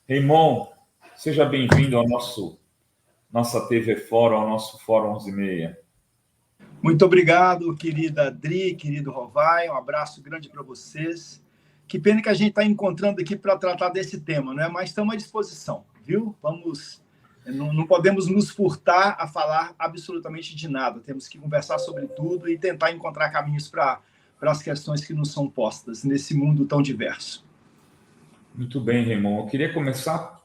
Raymond, seja bem-vindo ao nossa TV Fórum, ao nosso Fórum 11:30. Muito obrigado, querida Adri, querido Rovai, um abraço grande para vocês. Que pena que a gente está encontrando aqui para tratar desse tema, né? Mas estamos à disposição, viu? Não podemos nos furtar a falar absolutamente de nada. Temos que conversar sobre tudo e tentar encontrar caminhos para as questões que nos são postas nesse mundo tão diverso. Muito bem, Raymond. Eu queria começar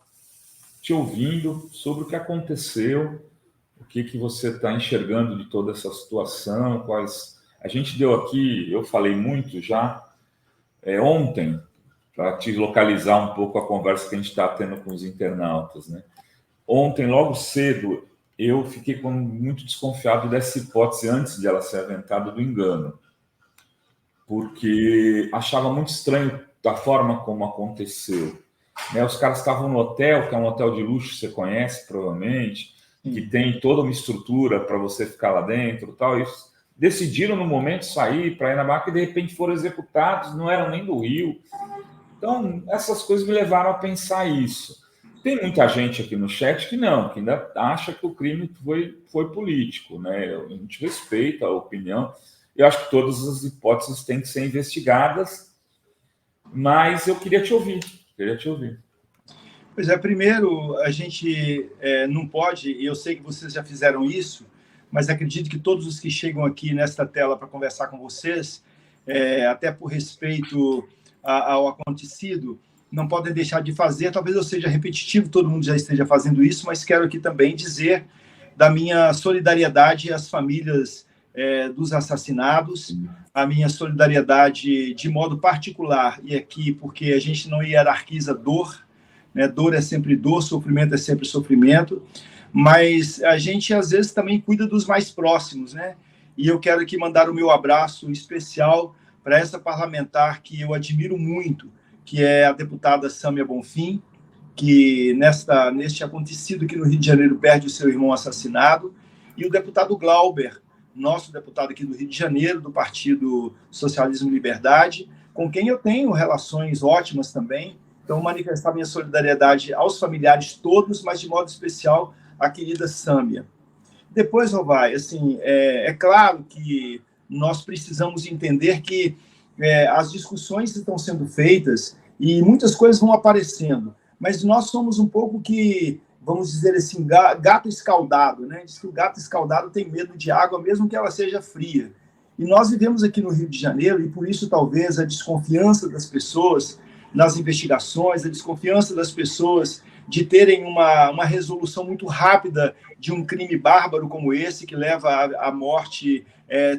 te ouvindo sobre o que aconteceu, o que você está enxergando de toda essa situação, A gente deu aqui, eu falei muito já, ontem, para te localizar um pouco a conversa que a gente está tendo com os internautas, né? Ontem, logo cedo, eu fiquei muito desconfiado dessa hipótese, antes de ela ser aventada, do engano, porque achava muito estranho da forma como aconteceu. Né? Os caras estavam no hotel, que é um hotel de luxo, você conhece provavelmente, que tem toda uma estrutura para você ficar lá dentro e tal. Eles decidiram no momento sair para ir na barca e de repente foram executados, não eram nem do Rio. Então, essas coisas me levaram a pensar isso. Tem muita gente aqui no chat que ainda acha que o crime foi político, né? A gente respeita a opinião. Eu acho que todas as hipóteses têm que ser investigadas, mas eu queria te ouvir. Pois é, primeiro, a gente não pode, e eu sei que vocês já fizeram isso, mas acredito que todos os que chegam aqui nesta tela para conversar com vocês, até por respeito ao acontecido, não podem deixar de fazer. Talvez eu seja repetitivo, todo mundo já esteja fazendo isso, mas quero aqui também dizer da minha solidariedade às famílias dos assassinados, a minha solidariedade de modo particular, e aqui porque a gente não hierarquiza dor, né? Dor é sempre dor, sofrimento é sempre sofrimento, mas a gente às vezes também cuida dos mais próximos, né? E eu quero aqui mandar o meu abraço especial para essa parlamentar que eu admiro muito, que é a deputada Sâmia Bonfim, que neste acontecido aqui no Rio de Janeiro perde o seu irmão assassinado, e o deputado Glauber, nosso deputado aqui do Rio de Janeiro, do Partido Socialismo e Liberdade, com quem eu tenho relações ótimas também. Então, manifestar minha solidariedade aos familiares todos, mas de modo especial à querida Sâmia. Depois, Rovai, assim, é claro que nós precisamos entender que as discussões estão sendo feitas e muitas coisas vão aparecendo, mas nós somos um pouco que, vamos dizer assim, gato escaldado, né? Diz que o gato escaldado tem medo de água, mesmo que ela seja fria. E nós vivemos aqui no Rio de Janeiro, e por isso talvez a desconfiança das pessoas nas investigações, a desconfiança das pessoas de terem uma resolução muito rápida de um crime bárbaro como esse, que leva à morte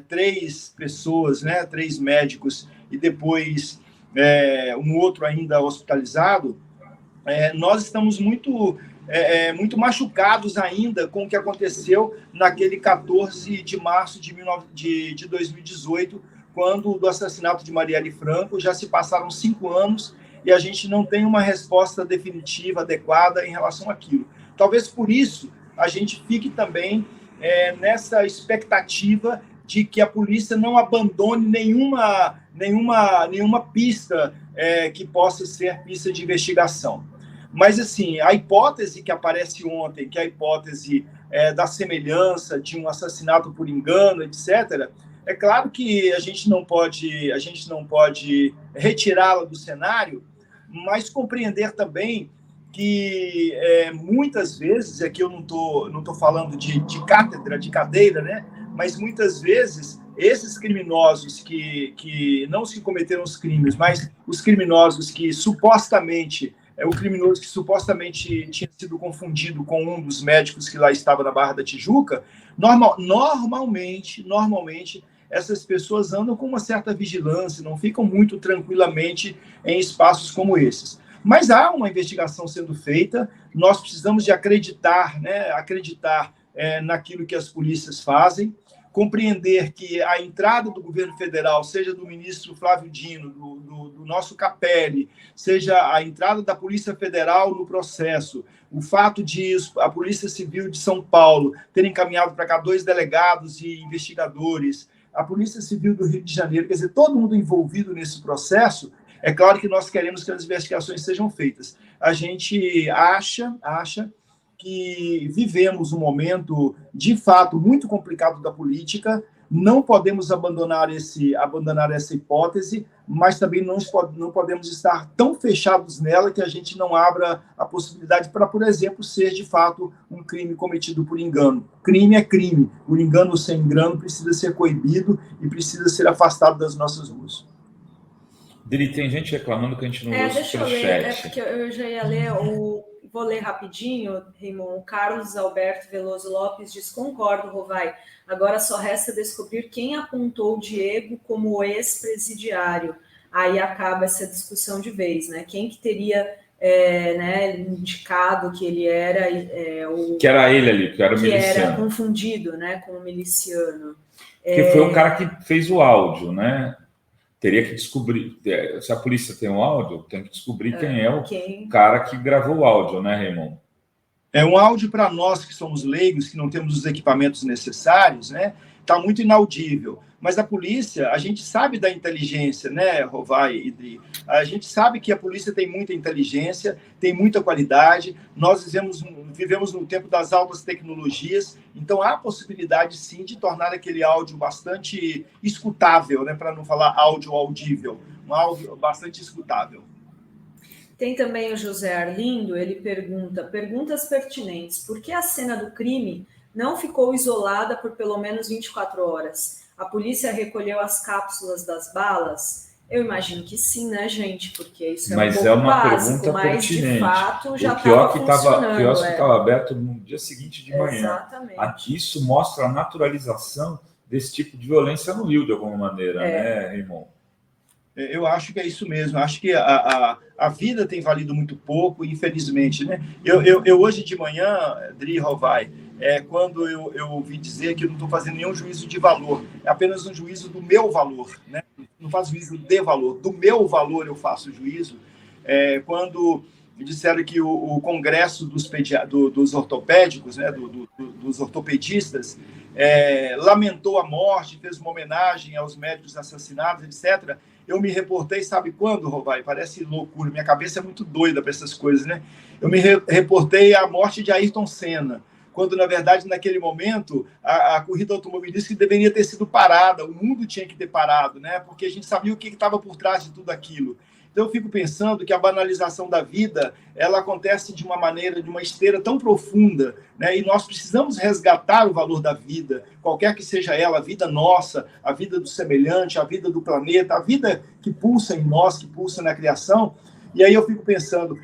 3 pessoas, né, 3 médicos, e depois um outro ainda hospitalizado. Nós estamos muito machucados ainda com o que aconteceu naquele 14 de março de 2018, quando do assassinato de Marielle Franco. Já se passaram 5 anos e a gente não tem uma resposta definitiva, adequada em relação àquilo. Talvez por isso a gente fique também nessa expectativa de que a polícia não abandone nenhuma pista que possa ser pista de investigação. Mas, assim, a hipótese que aparece ontem, que é a hipótese da semelhança de um assassinato por engano, etc., é claro que a gente não pode retirá-la do cenário, mas compreender também que muitas vezes, aqui eu não tô falando de cátedra, de cadeira, né? Mas muitas vezes esses criminosos que não se cometeram os crimes, mas os criminosos que supostamente o criminoso que supostamente tinha sido confundido com um dos médicos que lá estava na Barra da Tijuca, normalmente essas pessoas andam com uma certa vigilância, não ficam muito tranquilamente em espaços como esses. Mas há uma investigação sendo feita, nós precisamos de acreditar, né? Naquilo que as polícias fazem, compreender que a entrada do governo federal, seja do ministro Flávio Dino, do nosso Capelli, seja a entrada da Polícia Federal no processo, o fato de a Polícia Civil de São Paulo ter encaminhado para cá 2 delegados e investigadores, a Polícia Civil do Rio de Janeiro, quer dizer, todo mundo envolvido nesse processo. É claro que nós queremos que as investigações sejam feitas. a gente acha que vivemos um momento, de fato, muito complicado da política. Não podemos abandonar essa hipótese, mas também não podemos estar tão fechados nela que a gente não abra a possibilidade para, por exemplo, ser, de fato, um crime cometido por engano. Crime é crime. O engano sem engano precisa ser coibido e precisa ser afastado das nossas ruas. Dri, tem gente reclamando que a gente não leu o Deixa eu ler, porque eu já ia ler Vou ler rapidinho, Raymond. O Carlos Alberto Veloso Lopes diz: concordo, Rovai. Agora só resta descobrir quem apontou o Diego como ex-presidiário. Aí acaba essa discussão de vez, né? Quem que teria indicado que ele era que era ele ali, que era o miliciano. Que era confundido, né, com o miliciano. Que foi o cara que fez o áudio, né? Teria que descobrir, se a polícia tem um áudio, tem que descobrir quem é o cara que gravou o áudio, né, Raymond? É um áudio para nós que somos leigos, que não temos os equipamentos necessários, né? Está muito inaudível. Mas a polícia, a gente sabe da inteligência, né, Rovai e Dri? A gente sabe que a polícia tem muita inteligência, tem muita qualidade. Nós vivemos no tempo das altas tecnologias, então há possibilidade, sim, de tornar aquele áudio bastante escutável, né, para não falar áudio audível, um áudio bastante escutável. Tem também o José Arlindo, ele perguntas pertinentes. Por que a cena do crime não ficou isolada por pelo menos 24 horas? A polícia recolheu as cápsulas das balas? Eu imagino que sim, né, gente? Porque isso é mas um pouco uma básico, pergunta mas pertinente. De fato já estava funcionando. O quiosque estava aberto no dia seguinte de manhã. Exatamente. Aqui isso mostra a naturalização desse tipo de violência no Rio, de alguma maneira, né, Raymond? Eu acho que é isso mesmo. Acho que a vida tem valido muito pouco, infelizmente, né? Eu hoje de manhã, Dri, Rovai, quando eu ouvi dizer que eu não estou fazendo nenhum juízo de valor, é apenas um juízo do meu valor, né? Não faço juízo de valor, do meu valor eu faço juízo. Quando disseram que o Congresso dos ortopédicos, né? dos ortopedistas, lamentou a morte, fez uma homenagem aos médicos assassinados, etc., eu me reportei, sabe quando, Rovai? Parece loucura, minha cabeça é muito doida para essas coisas, né? Eu me reportei à morte de Ayrton Senna, quando, na verdade, naquele momento, a corrida automobilística deveria ter sido parada, o mundo tinha que ter parado, né? Porque a gente sabia o que estava por trás de tudo aquilo. Então, eu fico pensando que a banalização da vida, ela acontece de uma maneira, de uma esteira tão profunda, né? E nós precisamos resgatar o valor da vida, qualquer que seja ela, a vida nossa, a vida do semelhante, a vida do planeta, a vida que pulsa em nós, que pulsa na criação. E aí eu fico pensando,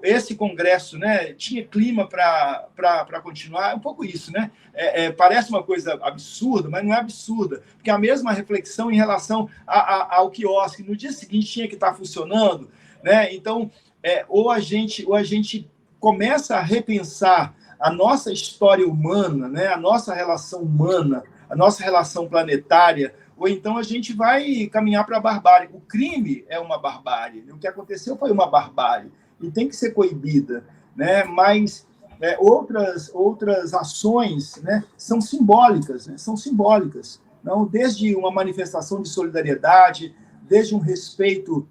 esse congresso, né, tinha clima para continuar, é um pouco isso, né? Parece uma coisa absurda, mas não é absurda, porque a mesma reflexão em relação ao quiosque, no dia seguinte tinha que estar funcionando, né? Então, ou a gente começa a repensar a nossa história humana, né, a nossa relação humana, a nossa relação planetária, ou então a gente vai caminhar para a barbárie. O crime é uma barbárie, o que aconteceu foi uma barbárie, e tem que ser coibida, né? Mas outras ações, né, são simbólicas, né? São simbólicas. Não? Desde uma manifestação de solidariedade, desde um respeito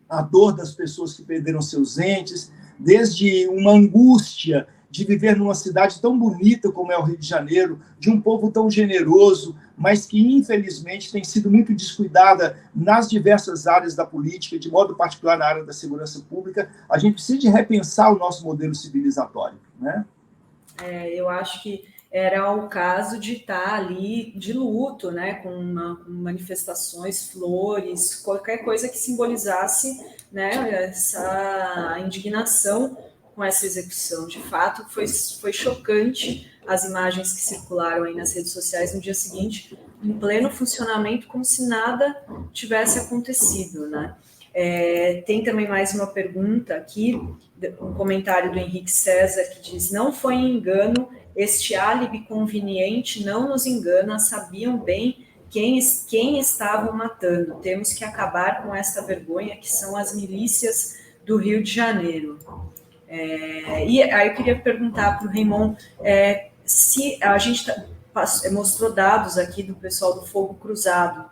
à dor das pessoas que perderam seus entes, desde uma angústia de viver numa cidade tão bonita como é o Rio de Janeiro, de um povo tão generoso, mas que, infelizmente, tem sido muito descuidada nas diversas áreas da política, de modo particular na área da segurança pública. A gente precisa de repensar o nosso modelo civilizatório, né? Eu acho que era o caso de estar ali de luto, né, com manifestações, flores, qualquer coisa que simbolizasse, né, essa indignação com essa execução. De fato, foi chocante as imagens que circularam aí nas redes sociais no dia seguinte, em pleno funcionamento, como se nada tivesse acontecido, né? Tem também mais uma pergunta aqui, um comentário do Henrique César, que diz: não foi engano, este álibi conveniente não nos engana, sabiam bem quem estavam matando. Temos que acabar com esta vergonha que são as milícias do Rio de Janeiro. E aí eu queria perguntar para o Raymond se a gente mostrou dados aqui do pessoal do Fogo Cruzado,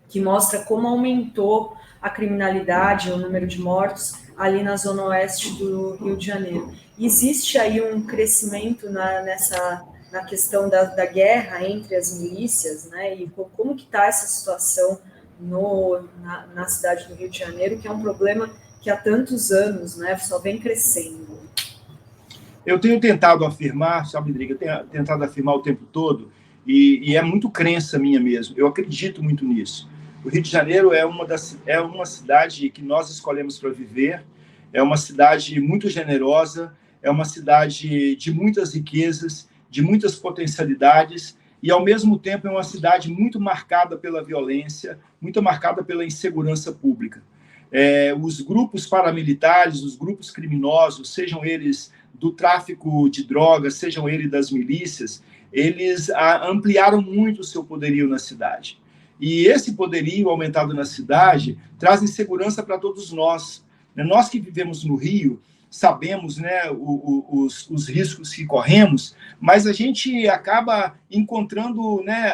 que mostra como aumentou a criminalidade, o número de mortos ali na zona oeste do Rio de Janeiro. Existe aí um crescimento na questão da guerra entre as milícias, né? E como que está essa situação na cidade do Rio de Janeiro, que é um problema que há tantos anos, né, só vem crescendo. Eu tenho tentado afirmar, sabe, Driga, eu tenho tentado afirmar o tempo todo, e é muito crença minha mesmo, eu acredito muito nisso. O Rio de Janeiro é uma cidade que nós escolhemos para viver, é uma cidade muito generosa, é uma cidade de muitas riquezas, de muitas potencialidades, e, ao mesmo tempo, é uma cidade muito marcada pela violência, muito marcada pela insegurança pública. Os grupos paramilitares, os grupos criminosos, sejam eles do tráfico de drogas, sejam eles das milícias, eles ampliaram muito o seu poderio na cidade. E esse poderio aumentado na cidade traz insegurança para todos nós. Nós que vivemos no Rio, sabemos, né, os riscos que corremos, mas a gente acaba encontrando, né,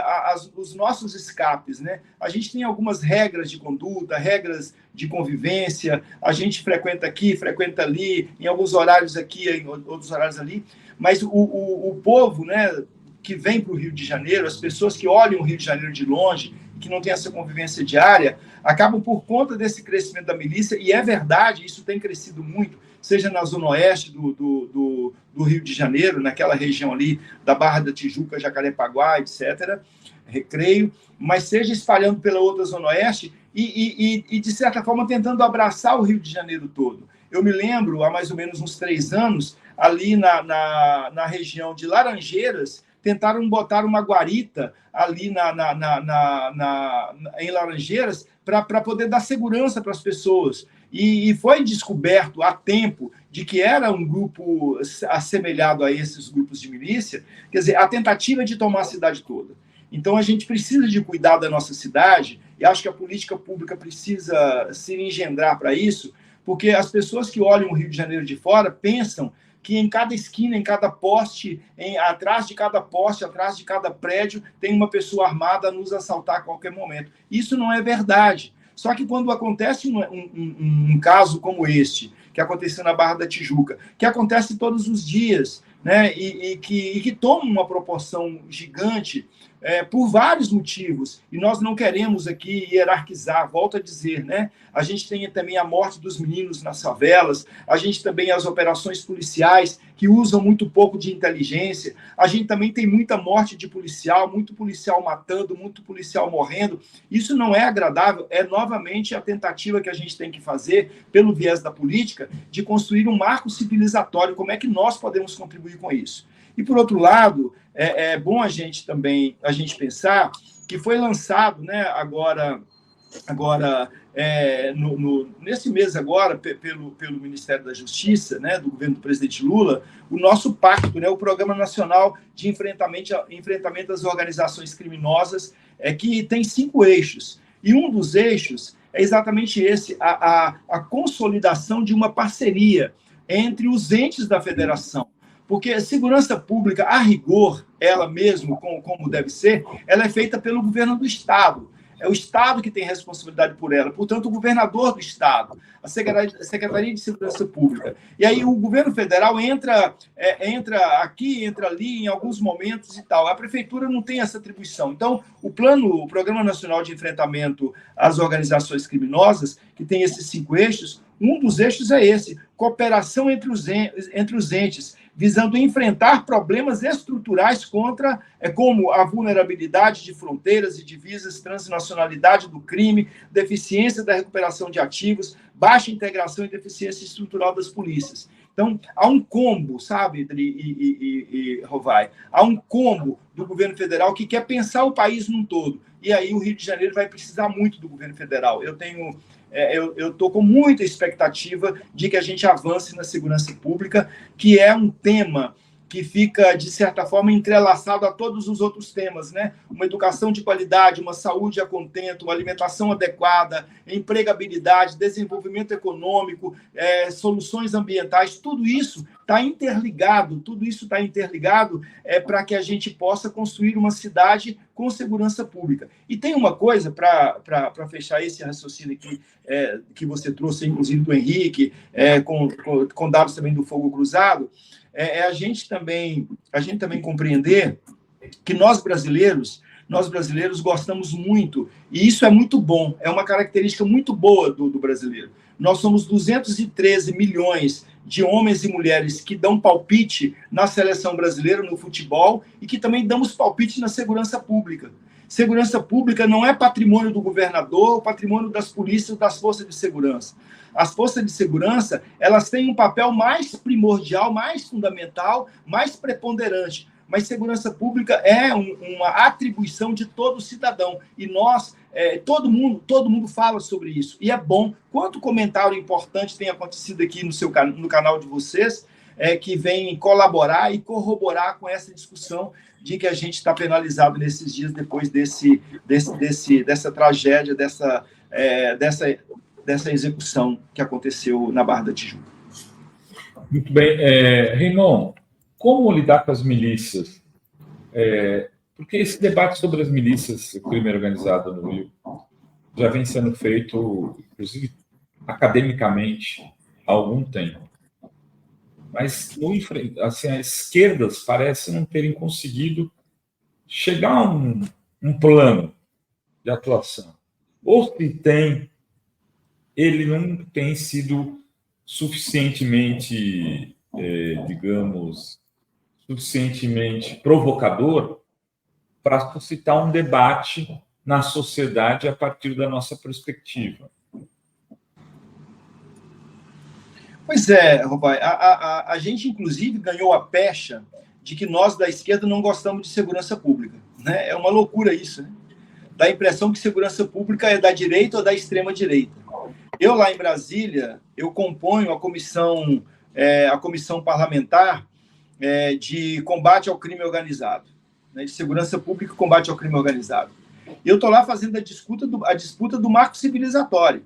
os nossos escapes, né? A gente tem algumas regras de conduta, regras de convivência, a gente frequenta aqui, frequenta ali, em alguns horários aqui, em outros horários ali, mas o povo, né, que vem para o Rio de Janeiro, as pessoas que olham o Rio de Janeiro de longe, que não tem essa convivência diária, acabam por conta desse crescimento da milícia, e é verdade, isso tem crescido muito, seja na zona oeste do Rio de Janeiro, naquela região ali da Barra da Tijuca, Jacarepaguá, etc., Recreio, mas seja espalhando pela outra zona oeste e, de certa forma, tentando abraçar o Rio de Janeiro todo. Eu me lembro, há mais ou menos uns 3 anos, ali na região de Laranjeiras, tentaram botar uma guarita ali em Laranjeiras para poder dar segurança para as pessoas. E foi descoberto há tempo de que era um grupo assemelhado a esses grupos de milícia, quer dizer, a tentativa de tomar a cidade toda. Então, a gente precisa de cuidar da nossa cidade, e acho que a política pública precisa se engendrar para isso, porque as pessoas que olham o Rio de Janeiro de fora pensam que em cada esquina, em cada poste, atrás de cada poste, atrás de cada prédio, tem uma pessoa armada a nos assaltar a qualquer momento. Isso não é verdade. Só que quando acontece um caso como este, que aconteceu na Barra da Tijuca, que acontece todos os dias, né, e que toma uma proporção gigante, por vários motivos, e nós não queremos aqui hierarquizar, volto a dizer, né? A gente tem também a morte dos meninos nas favelas, a gente também as operações policiais que usam muito pouco de inteligência, a gente também tem muita morte de policial, muito policial matando, muito policial morrendo. Isso não é agradável, é novamente a tentativa que a gente tem que fazer, pelo viés da política, de construir um marco civilizatório, como é que nós podemos contribuir com isso. E, por outro lado, é bom a gente pensar que foi lançado, né, agora nesse mês agora, pelo Ministério da Justiça, né, do governo do presidente Lula, o nosso pacto, né, o Programa Nacional de Enfrentamento às Organizações Criminosas, que tem 5 eixos. E um dos eixos é exatamente esse, a consolidação de uma parceria entre os entes da federação. Porque a segurança pública, a rigor, ela mesmo, como deve ser, ela é feita pelo governo do Estado. É o Estado que tem responsabilidade por ela, portanto, o governador do Estado, a Secretaria de Segurança Pública. E aí o governo federal entra aqui, entra ali, em alguns momentos e tal. A prefeitura não tem essa atribuição. Então, o Programa Nacional de Enfrentamento às Organizações Criminosas, que tem esses 5 eixos, um dos eixos é esse, cooperação entre os entes, visando enfrentar problemas estruturais como a vulnerabilidade de fronteiras e divisas, transnacionalidade do crime, deficiência da recuperação de ativos, baixa integração e deficiência estrutural das polícias. Então, há um combo, sabe, e Rovai? Há um combo do governo federal que quer pensar o país num todo. E aí o Rio de Janeiro vai precisar muito do governo federal. Eu estou com muita expectativa de que a gente avance na segurança pública, que é um tema que fica, de certa forma, entrelaçado a todos os outros temas, né? Uma educação de qualidade, uma saúde a contento, uma alimentação adequada, empregabilidade, desenvolvimento econômico, soluções ambientais, tudo isso está interligado, tudo isso está interligado para que a gente possa construir uma cidade com segurança pública. E tem uma coisa, para fechar esse raciocínio aqui, que você trouxe, inclusive do Henrique, com dados também do Fogo Cruzado, a gente também compreender que nós brasileiros gostamos muito, e isso é muito bom, é uma característica muito boa do brasileiro. Nós somos 213 milhões de homens e mulheres que dão palpite na seleção brasileira, no futebol, e que também damos palpite na segurança pública. Segurança pública não é patrimônio do governador, patrimônio das polícias, das forças de segurança. As forças de segurança, elas têm um papel mais primordial, mais fundamental, mais preponderante. Mas segurança pública é uma atribuição de todo cidadão. E nós, todo mundo fala sobre isso. E é bom. Quanto comentário importante tem acontecido aqui no canal de vocês, que vem colaborar e corroborar com essa discussão de que a gente está penalizado nesses dias depois dessa tragédia, dessa execução que aconteceu na Barra da Tijuca. Muito bem. Raymond, como lidar com as milícias? Porque esse debate sobre as milícias, o crime organizado no Rio, já vem sendo feito, inclusive, academicamente, há algum tempo. Mas, assim, as esquerdas parecem não terem conseguido chegar a um plano de atuação. Ou se tem, ele não tem sido suficientemente, suficientemente provocador para suscitar um debate na sociedade a partir da nossa perspectiva. Pois é, Robai, a gente, inclusive, ganhou a pecha de que nós, da esquerda, não gostamos de segurança pública. Né? É uma loucura isso, né? Dá a impressão que segurança pública é da direita ou da extrema-direita. Eu, lá em Brasília, eu componho a comissão parlamentar de combate ao crime organizado, né? De segurança pública e combate ao crime organizado. Eu estou lá fazendo a disputa do marco civilizatório.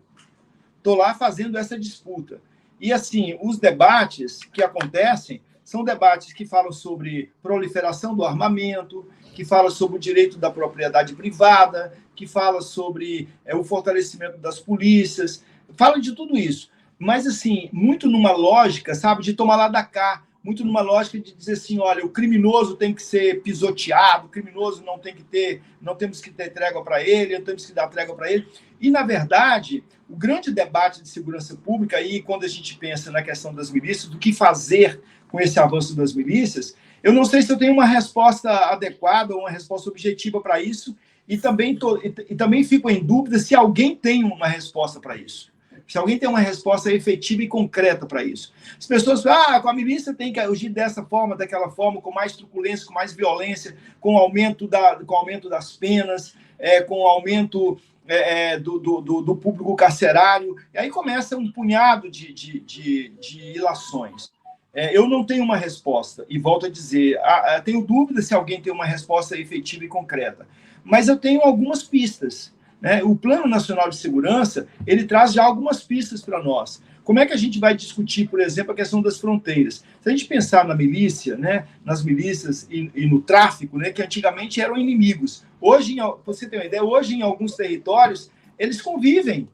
Estou lá fazendo essa disputa. E, assim, os debates que acontecem são debates que falam sobre proliferação do armamento, que falam sobre o direito da propriedade privada, que falam sobre o fortalecimento das polícias, falam de tudo isso. Mas, assim, muito numa lógica, sabe, de tomar lá da cá, muito numa lógica de dizer assim, olha, o criminoso tem que ser pisoteado, o criminoso não temos que ter trégua para ele, não temos que dar trégua para ele. E, na verdade, o grande debate de segurança pública, aí, quando a gente pensa na questão das milícias, do que fazer com esse avanço das milícias, eu não sei se eu tenho uma resposta adequada ou uma resposta objetiva para isso, e também fico em dúvida se alguém tem uma resposta para isso. Se alguém tem uma resposta efetiva e concreta para isso. As pessoas falam, com a milícia tem que agir dessa forma, daquela forma, com mais truculência, com mais violência, com aumento das penas, com aumento do público carcerário. E aí começa um punhado de ilações. Eu não tenho uma resposta, e volto a dizer, tenho dúvida se alguém tem uma resposta efetiva e concreta. Mas eu tenho algumas pistas. O Plano Nacional de Segurança, ele traz já algumas pistas para nós. Como é que a gente vai discutir, por exemplo, a questão das fronteiras? Se a gente pensar na milícia, nas milícias e no tráfico, que antigamente eram inimigos. Hoje, você tem uma ideia, hoje em alguns territórios, eles convivem,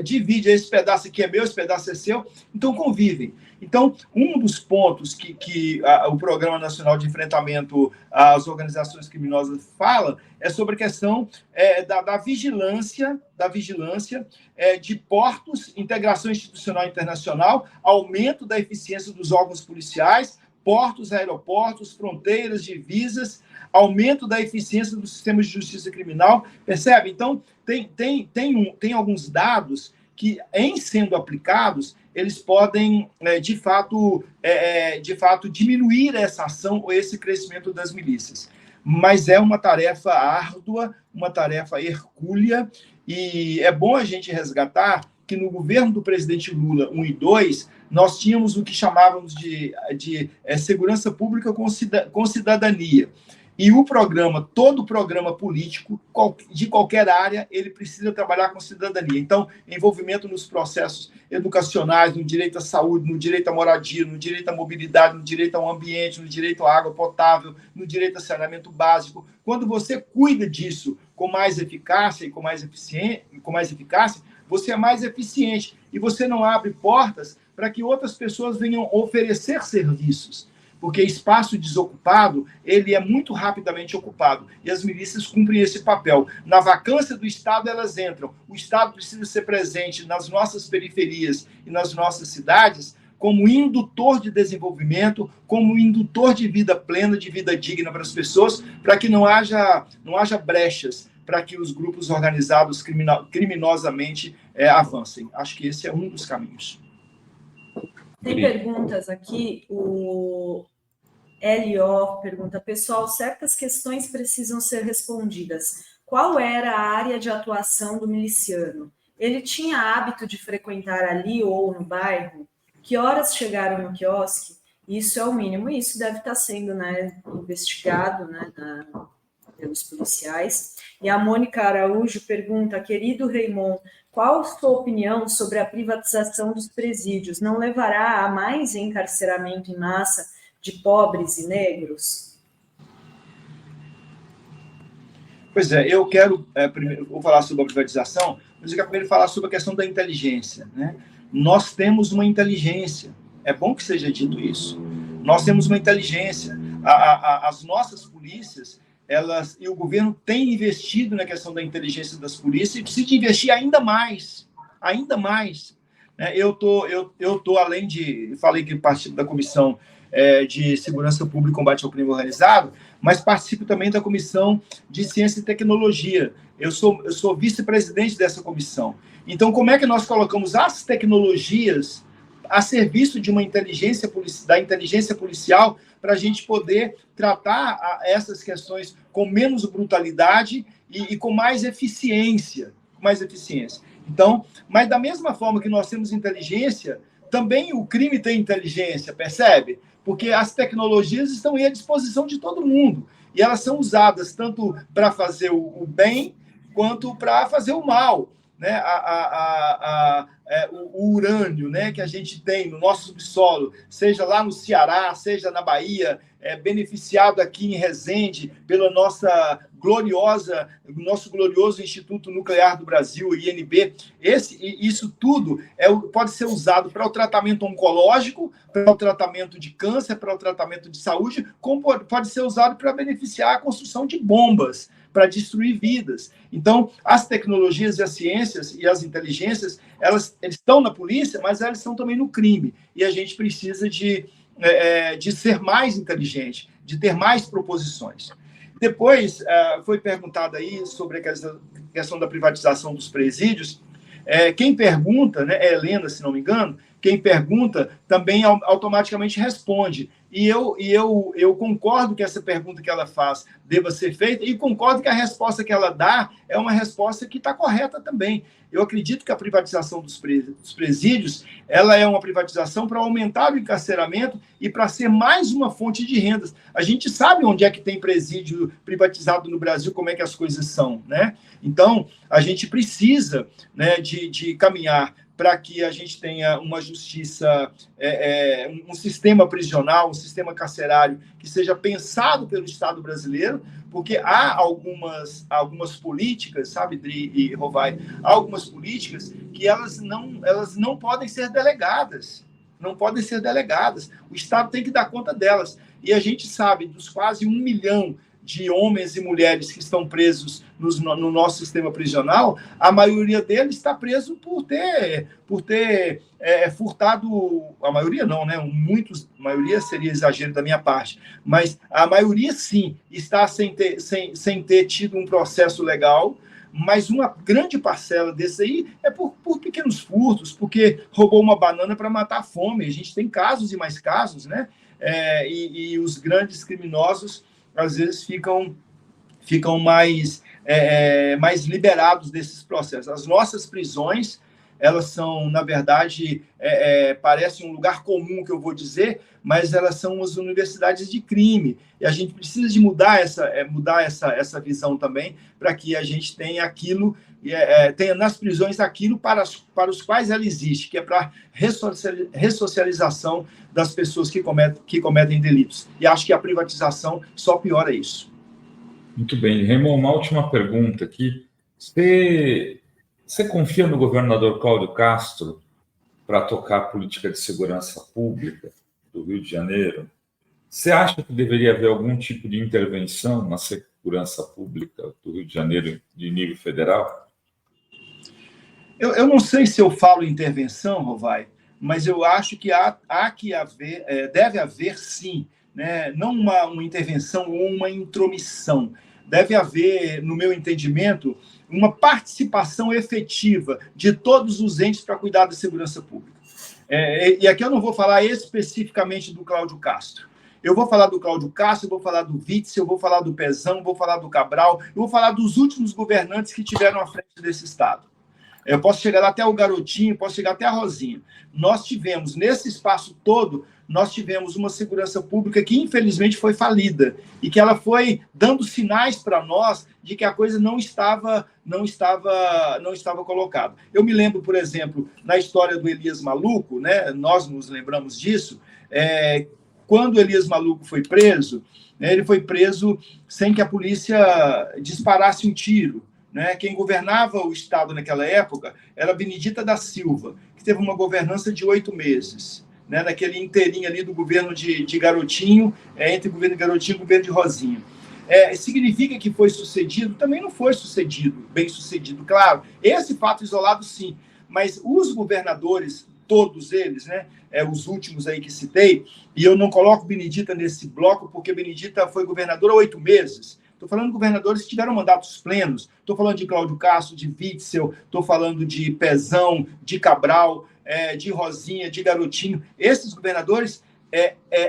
divide, esse pedaço aqui é meu, esse pedaço é seu, então convivem. Então, um dos pontos que o Programa Nacional de Enfrentamento às Organizações Criminosas fala é sobre a questão da vigilância de portos, integração institucional internacional, aumento da eficiência dos órgãos policiais, portos, aeroportos, fronteiras, divisas, aumento da eficiência do sistema de justiça criminal, percebe? Então, tem alguns dados que, em sendo aplicados, eles podem, de fato, diminuir essa ação ou esse crescimento das milícias. Mas é uma tarefa árdua, uma tarefa hercúlea, e é bom a gente resgatar que no governo do presidente Lula 1 e 2, nós tínhamos o que chamávamos de segurança pública com cidadania. E todo programa político, de qualquer área, ele precisa trabalhar com cidadania. Então, envolvimento nos processos educacionais, no direito à saúde, no direito à moradia, no direito à mobilidade, no direito ao ambiente, no direito à água potável, no direito a saneamento básico. Quando você cuida disso com mais eficácia e com mais eficácia, você é mais eficiente e você não abre portas para que outras pessoas venham oferecer serviços. Porque espaço desocupado, ele é muito rapidamente ocupado. E as milícias cumprem esse papel. Na vacância do Estado, elas entram. O Estado precisa ser presente nas nossas periferias e nas nossas cidades como indutor de desenvolvimento, como indutor de vida plena, de vida digna para as pessoas, para que não haja brechas, para que os grupos organizados criminosamente avancem. Acho que esse é um dos caminhos. Tem perguntas aqui, o LO pergunta, pessoal, certas questões precisam ser respondidas. Qual era a área de atuação do miliciano? Ele tinha hábito de frequentar ali ou no bairro? Que horas chegaram no quiosque? Isso é o mínimo, e isso deve estar sendo, né, investigado, né, pelos policiais. E a Mônica Araújo pergunta, querido Raymond, qual a sua opinião sobre a privatização dos presídios? Não levará a mais encarceramento em massa de pobres e negros? Pois é, eu quero, primeiro, vou falar sobre a privatização, mas eu quero primeiro falar sobre a questão da inteligência, né? Nós temos uma inteligência, é bom que seja dito isso. Nós temos uma inteligência. As nossas polícias, e o governo tem investido na questão da inteligência das polícias e precisa investir ainda mais. Eu tô além de, falei que participo da Comissão de Segurança Pública e Combate ao Crime Organizado, mas participo também da Comissão de Ciência e Tecnologia. Eu sou vice-presidente dessa comissão. Então, como é que nós colocamos as tecnologias a serviço de da inteligência policial para a gente poder tratar essas questões com menos brutalidade e com mais eficiência. Então, mas da mesma forma que nós temos inteligência, também o crime tem inteligência, percebe? Porque as tecnologias estão aí à disposição de todo mundo. E elas são usadas tanto para fazer o bem quanto para fazer o mal. Né? O urânio, né, que a gente tem no nosso subsolo, seja lá no Ceará, seja na Bahia, beneficiado aqui em Resende pelo nosso glorioso Instituto Nuclear do Brasil, INB. Isso tudo pode ser usado para o tratamento oncológico, para o tratamento de câncer, para o tratamento de saúde, como pode ser usado para beneficiar a construção de bombas, para destruir vidas. Então, as tecnologias e as ciências e as inteligências, elas estão na polícia, mas elas estão também no crime. E a gente precisa de ser mais inteligente, de ter mais proposições. Depois, foi perguntado aí sobre a questão da privatização dos presídios. Quem pergunta, né, é Helena, se não me engano, quem pergunta também automaticamente responde. E eu concordo que essa pergunta que ela faz deva ser feita e concordo que a resposta que ela dá é uma resposta que está correta também. Eu acredito que a privatização dos presídios ela é uma privatização para aumentar o encarceramento e para ser mais uma fonte de rendas. A gente sabe onde é que tem presídio privatizado no Brasil, como é que as coisas são, né? Então, a gente precisa, né, de caminhar para que a gente tenha uma justiça, um sistema prisional, um sistema carcerário que seja pensado pelo Estado brasileiro, porque há algumas políticas, sabe, Dri e Rovai, há algumas políticas que elas não podem ser delegadas. Não podem ser delegadas. O Estado tem que dar conta delas. E a gente sabe dos quase 1 milhão de homens e mulheres que estão presos no nosso sistema prisional, a maioria deles está preso por ter furtado, a maioria não, né? A maioria seria exagero da minha parte, mas a maioria sim está sem ter tido um processo legal, mas uma grande parcela desse aí é por pequenos furtos, porque roubou uma banana para matar a fome. A gente tem casos e mais casos, né? E os grandes criminosos às vezes ficam mais liberados desses processos. As nossas prisões, elas são, na verdade, parecem um lugar comum, que eu vou dizer, mas elas são as universidades de crime. E a gente precisa de mudar essa visão também, para que a gente tenha aquilo, tenha nas prisões aquilo para os quais ela existe, que é para ressocialização das pessoas que cometem delitos. E acho que a privatização só piora isso. Muito bem. Raymond, uma última pergunta aqui. Você confia no governador Cláudio Castro para tocar a política de segurança pública do Rio de Janeiro? Você acha que deveria haver algum tipo de intervenção na segurança pública do Rio de Janeiro de nível federal? Eu não sei se eu falo intervenção, Rovai, mas eu acho que deve haver, sim, né? Não uma intervenção ou uma intromissão. Deve haver, no meu entendimento, uma participação efetiva de todos os entes para cuidar da segurança pública. E aqui eu não vou falar especificamente do Cláudio Castro. Eu vou falar do Cláudio Castro, eu vou falar do Witzel, eu vou falar do Pezão, eu vou falar do Cabral, eu vou falar dos últimos governantes que tiveram à frente desse Estado. Eu posso chegar até o Garotinho, posso chegar até a Rosinha. Nós tivemos, nesse espaço todo, nós tivemos uma segurança pública que, infelizmente, foi falida e que ela foi dando sinais para nós de que a coisa não estava colocada. Eu me lembro, por exemplo, na história do Elias Maluco, né, nós nos lembramos disso, quando o Elias Maluco foi preso, né, ele foi preso sem que a polícia disparasse um tiro. Né? Quem governava o Estado naquela época era Benedita da Silva, que teve uma governança de 8 meses, né? Naquele inteirinho ali do governo de Garotinho, entre o governo de Garotinho e o governo de Rosinha. Significa que foi sucedido? Também não foi bem sucedido, claro. Esse fato isolado, sim. Mas os governadores, todos eles, né? Os últimos aí que citei, e eu não coloco Benedita nesse bloco, porque Benedita foi governadora há 8 meses. Estou falando de governadores que tiveram mandatos plenos. Estou falando de Cláudio Castro, de Witzel, estou falando de Pezão, de Cabral, de Rosinha, de Garotinho. Esses governadores,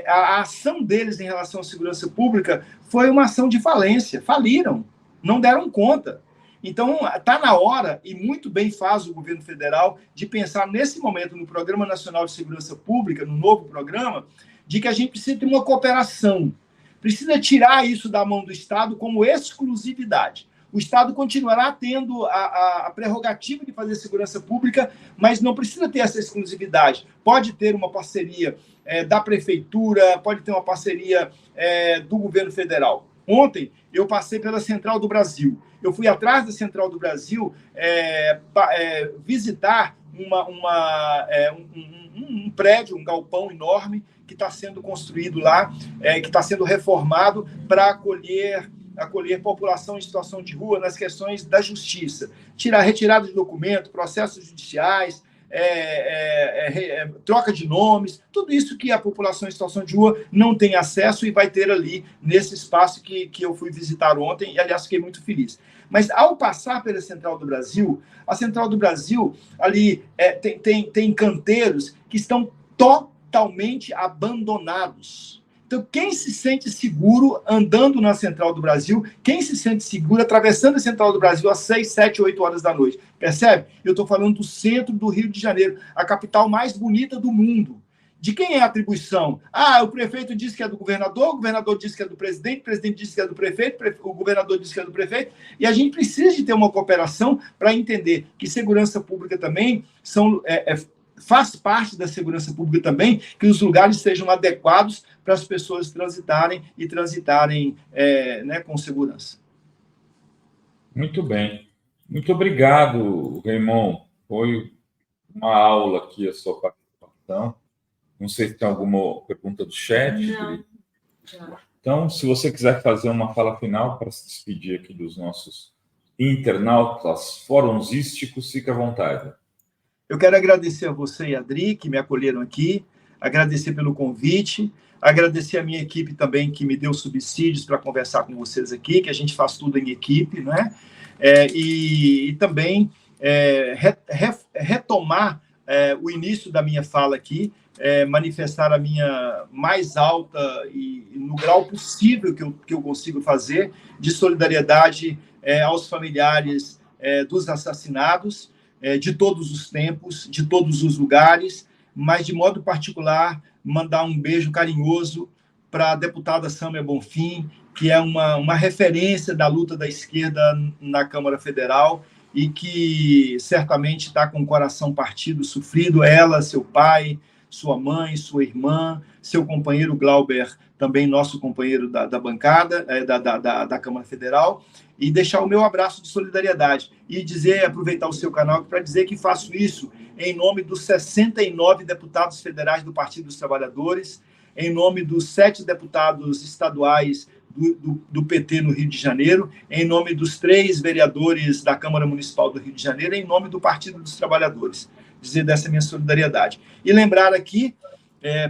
a ação deles em relação à segurança pública foi uma ação de falência. Faliram, não deram conta. Então, está na hora, e muito bem faz o governo federal, de pensar nesse momento no Programa Nacional de Segurança Pública, no novo programa, de que a gente precisa ter uma cooperação. Precisa tirar isso da mão do Estado como exclusividade. O Estado continuará tendo a prerrogativa de fazer segurança pública, mas não precisa ter essa exclusividade. Pode ter uma parceria da Prefeitura, pode ter uma parceria do governo federal. Ontem, eu passei pela Central do Brasil. Eu fui atrás da Central do Brasil visitar um prédio, um galpão enorme, que está sendo construído lá, que está sendo reformado para acolher população em situação de rua nas questões da justiça. Retirada de documento, processos judiciais, troca de nomes, tudo isso que a população em situação de rua não tem acesso e vai ter ali nesse espaço que eu fui visitar ontem, e, aliás, fiquei muito feliz. Mas, ao passar pela Central do Brasil, a Central do Brasil ali tem canteiros que estão totalmente abandonados. Então, quem se sente seguro andando na Central do Brasil, quem se sente seguro atravessando a Central do Brasil às 6, 7, 8 horas da noite? Percebe? Eu estou falando do centro do Rio de Janeiro, a capital mais bonita do mundo. De quem é a atribuição? O prefeito diz que é do governador, o governador diz que é do presidente, o presidente diz que é do prefeito, o governador diz que é do prefeito, e a gente precisa de ter uma cooperação para entender que segurança pública também faz parte da segurança pública também, que os lugares sejam adequados para as pessoas transitarem com segurança. Muito bem. Muito obrigado, Raymond. Foi uma aula aqui a sua participação. Não sei se tem alguma pergunta do chat. Não. Então, se você quiser fazer uma fala final para se despedir aqui dos nossos internautas forumzísticos, fique à vontade. Eu quero agradecer a você e a Adri, que me acolheram aqui, agradecer pelo convite, agradecer a minha equipe também, que me deu subsídios para conversar com vocês aqui, que a gente faz tudo em equipe, né? E também retomar o início da minha fala aqui, manifestar a minha mais alta e no grau possível que eu consigo fazer de solidariedade aos familiares dos assassinados, de todos os tempos, de todos os lugares, mas, de modo particular, mandar um beijo carinhoso para a deputada Sâmia Bonfim, que é uma referência da luta da esquerda na Câmara Federal e que certamente está com o coração partido, sofrido, ela, seu pai, sua mãe, sua irmã, seu companheiro Glauber, também nosso companheiro da bancada, da Câmara Federal, e deixar o meu abraço de solidariedade e aproveitar o seu canal para dizer que faço isso em nome dos 69 deputados federais do Partido dos Trabalhadores, em nome dos 7 deputados estaduais do PT no Rio de Janeiro, em nome dos 3 vereadores da Câmara Municipal do Rio de Janeiro, em nome do Partido dos Trabalhadores. Dizer dessa minha solidariedade. E lembrar aqui,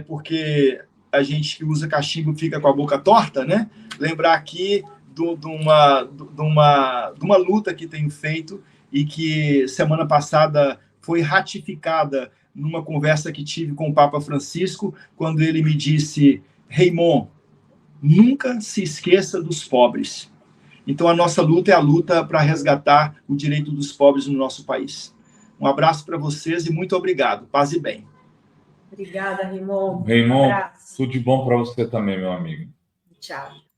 porque a gente que usa cachimbo fica com a boca torta, né? Lembrar aqui de uma luta que tenho feito e que semana passada foi ratificada numa conversa que tive com o Papa Francisco, quando ele me disse: Raymond, nunca se esqueça dos pobres. Então, a nossa luta é a luta para resgatar o direito dos pobres no nosso país. Um abraço para vocês e muito obrigado. Paz e bem. Obrigada, Raymond. Raymond, tudo de bom para você também, meu amigo. Tchau.